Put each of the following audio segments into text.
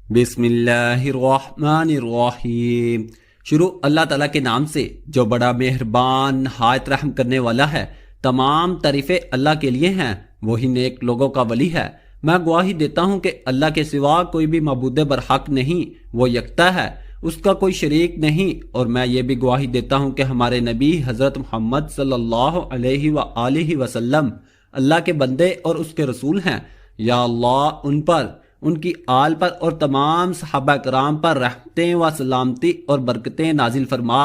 بسم اللہ الرحمن الرحیم۔ شروع اللہ تعالیٰ کے نام سے جو بڑا مہربان نہایت رحم کرنے والا ہے۔ تمام تعریفیں اللہ کے لیے ہیں، وہی نیک لوگوں کا ولی ہے۔ میں گواہی دیتا ہوں کہ اللہ کے سوا کوئی بھی معبود برحق نہیں، وہ یکتا ہے، اس کا کوئی شریک نہیں۔ اور میں یہ بھی گواہی دیتا ہوں کہ ہمارے نبی حضرت محمد صلی اللہ علیہ وآلہ وسلم اللہ کے بندے اور اس کے رسول ہیں۔ یا اللہ ان پر، ان کی آل پر اور تمام صحابہ کرام پر رحمتیں و سلامتی اور برکتیں نازل فرما۔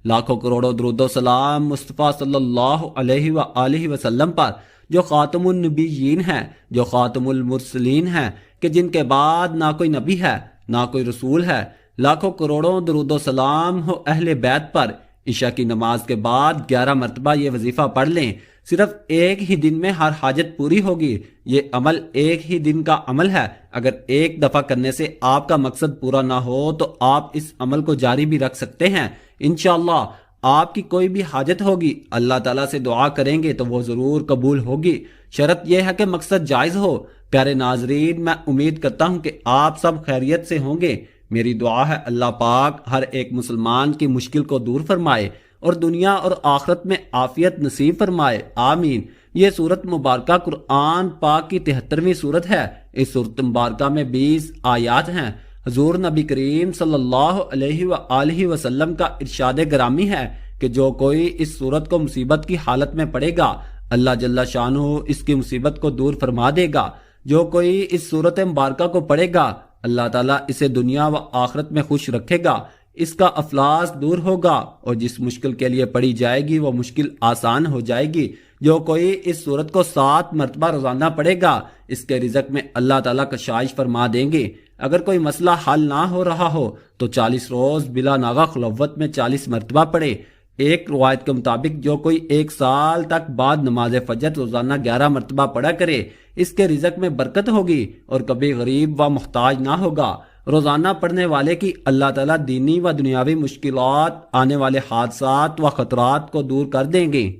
لاکھوں کروڑوں درود و سلام مصطفیٰ صلی اللہ علیہ وآلہ وسلم پر، جو خاتم النبیین ہیں، جو خاتم المرسلین ہیں، کہ جن کے بعد نہ کوئی نبی ہے نہ کوئی رسول ہے۔ لاکھوں کروڑوں درود و سلام ہو اہل بیت پر۔ عشاء کی نماز کے بعد 11 مرتبہ یہ وظیفہ پڑھ لیں۔ صرف ایک ہی دن میں ہر حاجت پوری ہوگی۔ یہ عمل ایک ہی دن کا عمل ہے۔ اگر ایک دفعہ کرنے سے آپ کا مقصد پورا نہ ہو تو آپ اس عمل کو جاری بھی رکھ سکتے ہیں۔ انشاءاللہ آپ کی کوئی بھی حاجت ہوگی، اللہ تعالیٰ سے دعا کریں گے تو وہ ضرور قبول ہوگی۔ شرط یہ ہے کہ مقصد جائز ہو۔ پیارے ناظرین، میں امید کرتا ہوں کہ آپ سب خیریت سے ہوں گے۔ میری دعا ہے اللہ پاک ہر ایک مسلمان کی مشکل کو دور فرمائے اور دنیا اور آخرت میں عافیت نصیب فرمائے، آمین۔ یہ سورت مبارکہ قرآن پاک کی 73ویں سورت ہے۔ اس سورت مبارکہ میں 20 آیات ہیں۔ حضور نبی کریم صلی اللہ علیہ وآلہ وسلم کا ارشاد گرامی ہے کہ جو کوئی اس سورت کو مصیبت کی حالت میں پڑھے گا، اللہ جل شانہ اس کی مصیبت کو دور فرما دے گا۔ جو کوئی اس سورت مبارکہ کو پڑھے گا، اللہ تعالیٰ اسے دنیا و آخرت میں خوش رکھے گا، اس کا افلاس دور ہوگا، اور جس مشکل کے لیے پڑھی جائے گی وہ مشکل آسان ہو جائے گی۔ جو کوئی اس سورت کو 7 مرتبہ روزانہ پڑھے گا، اس کے رزق میں اللہ تعالیٰ کشائش فرما دیں گے۔ اگر کوئی مسئلہ حل نہ ہو رہا ہو تو 40 روز بلا ناغہ خلوت میں 40 مرتبہ پڑھے۔ ایک روایت کے مطابق جو کوئی 1 سال تک بعد نماز فجر روزانہ 11 مرتبہ پڑھا کرے، اس کے رزق میں برکت ہوگی اور کبھی غریب و محتاج نہ ہوگا۔ روزانہ پڑھنے والے کی اللہ تعالیٰ دینی و دنیاوی مشکلات، آنے والے حادثات و خطرات کو دور کر دیں گے۔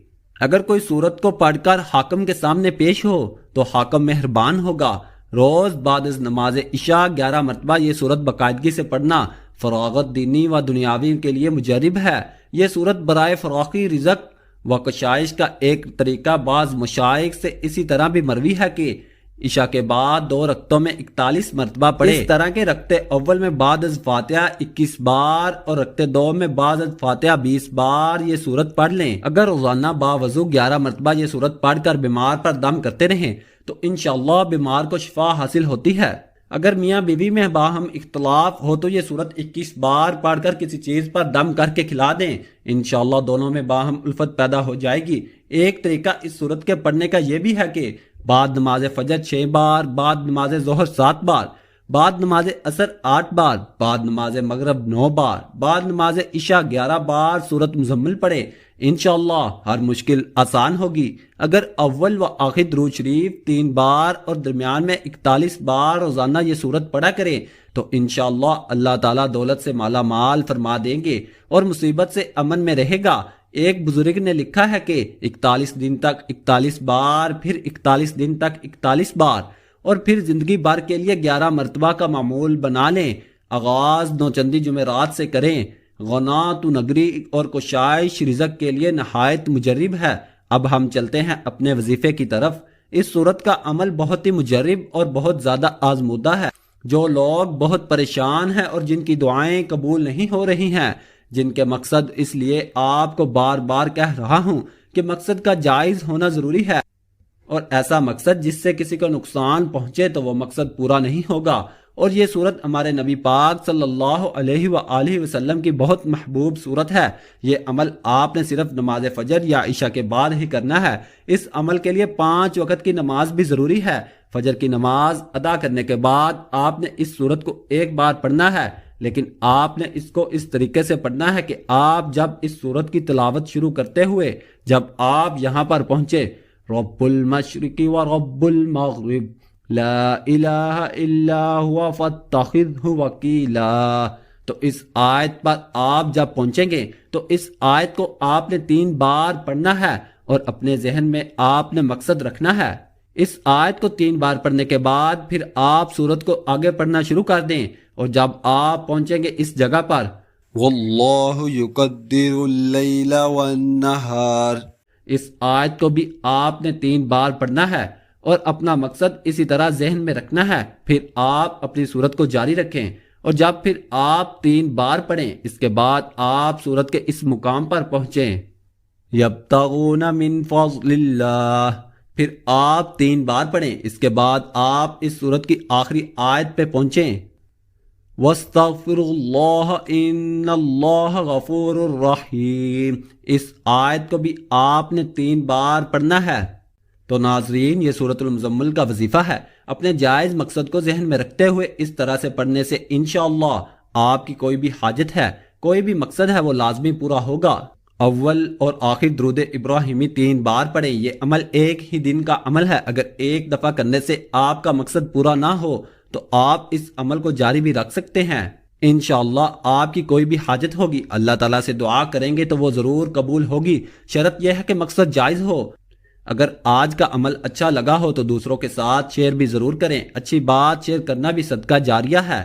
اگر کوئی سورت کو پڑھ کر حاکم کے سامنے پیش ہو تو حاکم مہربان ہوگا۔ روز بعد از نماز عشاء 11 مرتبہ یہ سورت باقاعدگی سے پڑھنا فراغت دینی و دنیاوی کے لیے مجرب ہے۔ یہ سورت برائے فراخی رزق و کشائش کا ایک طریقہ بعض مشائخ سے اسی طرح بھی مروی ہے کہ عشاء کے بعد 2 رکعتوں میں 41 مرتبہ پڑھے۔ اس طرح کے رکعت اول میں بعد از فاتحہ 21 بار اور رکعت 2 میں بعد از فاتحہ 20 بار یہ سورت پڑھ لیں۔ اگر روزانہ باوضو 11 مرتبہ یہ سورت پڑھ کر بیمار پر دم کرتے رہیں تو انشاءاللہ بیمار کو شفا حاصل ہوتی ہے۔ اگر میاں بیوی میں باہم اختلاف ہو تو یہ سورت 21 بار پڑھ کر کسی چیز پر دم کر کے کھلا دیں، انشاءاللہ دونوں میں باہم الفت پیدا ہو جائے گی۔ ایک طریقہ اس سورت کے پڑھنے کا یہ بھی ہے کہ بعد نماز فجر 6 بار، بعد نماز ظہر 7 بار، بعد نماز عصر 8 بار، بعد نماز مغرب 9 بار، بعد نماز عشاء 11 بار سورت مزمل پڑھے۔ انشاءاللہ ہر مشکل آسان ہوگی۔ اگر اول و آخر درود شریف 3 بار اور درمیان میں 41 بار روزانہ یہ سورت پڑھا کرے تو انشاءاللہ اللہ تعالیٰ دولت سے مالا مال فرما دیں گے اور مصیبت سے امن میں رہے گا۔ ایک بزرگ نے لکھا ہے کہ 41 دن تک 41 بار، پھر 41 دن تک 41 بار، اور پھر زندگی بھر کے لیے 11 مرتبہ کا معمول بنا لیں۔ آغاز نوچندی جمعرات سے کریں۔ غنات و نگری اور کشائش رزق کے لیے نہایت مجرب ہے۔ اب ہم چلتے ہیں اپنے وظیفے کی طرف۔ اس صورت کا عمل بہت ہی مجرب اور بہت زیادہ آزمودہ ہے۔ جو لوگ بہت پریشان ہیں اور جن کی دعائیں قبول نہیں ہو رہی ہیں، جن کے مقصد، اس لیے آپ کو بار بار کہہ رہا ہوں کہ مقصد کا جائز ہونا ضروری ہے، اور ایسا مقصد جس سے کسی کو نقصان پہنچے تو وہ مقصد پورا نہیں ہوگا۔ اور یہ سورت ہمارے نبی پاک صلی اللہ علیہ وآلہ وسلم کی بہت محبوب سورت ہے۔ یہ عمل آپ نے صرف نماز فجر یا عشاء کے بعد ہی کرنا ہے۔ اس عمل کے لیے 5 وقت کی نماز بھی ضروری ہے۔ فجر کی نماز ادا کرنے کے بعد آپ نے اس سورت کو 1 بار پڑھنا ہے، لیکن آپ نے اس کو اس طریقے سے پڑھنا ہے کہ آپ جب اس سورت کی تلاوت شروع کرتے ہوئے جب آپ یہاں پر پہنچے، رب المشرق و رب المغرب لا الہ الا ہوا فاتخذہ وکیلا، تو اس آیت پر آپ جب پہنچیں گے تو اس آیت کو آپ نے 3 بار پڑھنا ہے اور اپنے ذہن میں آپ نے مقصد رکھنا ہے۔ اس آیت کو 3 بار پڑھنے کے بعد پھر آپ سورت کو آگے پڑھنا شروع کر دیں، اور جب آپ پہنچیں گے اس جگہ پر واللہ یقدر اللیل والنہار، اس آیت کو بھی آپ نے 3 بار پڑھنا ہے اور اپنا مقصد اسی طرح ذہن میں رکھنا ہے۔ پھر آپ اپنی سورت کو جاری رکھیں، اور جب پھر آپ 3 بار پڑھیں اس کے بعد آپ سورت کے اس مقام پر پہنچیں یبتغون من فضل اللہ، پھر آپ 3 بار پڑھیں، اس کے بعد آپ اس سورت کی آخری آیت پہ پہنچیں وَاسْتَغْفِرُوا اللَّهَ إِنَّ اللَّهَ غَفُورٌ الرحیم، اس آیت کو بھی آپ نے 3 بار پڑھنا ہے۔ تو ناظرین، یہ سورۃ المزمل کا وظیفہ ہے، اپنے جائز مقصد کو ذہن میں رکھتے ہوئے اس طرح سے پڑھنے سے انشاءاللہ آپ کی کوئی بھی حاجت ہے، کوئی بھی مقصد ہے، وہ لازمی پورا ہوگا۔ اول اور آخر درود ابراہیمی 3 بار پڑھیں، یہ عمل ایک ہی دن کا عمل ہے، اگر ایک دفعہ کرنے سے آپ کا مقصد پورا نہ ہو تو آپ اس عمل کو جاری بھی رکھ سکتے ہیں۔ انشاءاللہ آپ کی کوئی بھی حاجت ہوگی، اللہ تعالیٰ سے دعا کریں گے تو وہ ضرور قبول ہوگی، شرط یہ ہے کہ مقصد جائز ہو۔ اگر آج کا عمل اچھا لگا ہو تو دوسروں کے ساتھ شیئر بھی ضرور کریں، اچھی بات شیئر کرنا بھی صدقہ جاریہ ہے۔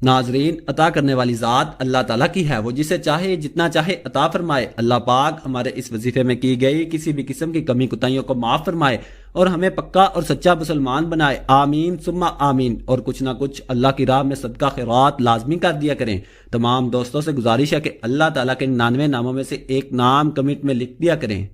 ناظرین، عطا کرنے والی ذات اللہ تعالیٰ کی ہے، وہ جسے چاہے جتنا چاہے عطا فرمائے۔ اللہ پاک ہمارے اس وظیفے میں کی گئی کسی بھی قسم کی کمی کوتاہیوں کو معاف فرمائے اور ہمیں پکا اور سچا مسلمان بنائے، آمین ثم آمین۔ اور کچھ نہ کچھ اللہ کی راہ میں صدقہ خیرات لازمی کر دیا کریں۔ تمام دوستوں سے گزارش ہے کہ اللہ تعالیٰ کے 99 ناموں میں سے ایک نام کمنٹ میں لکھ دیا کریں۔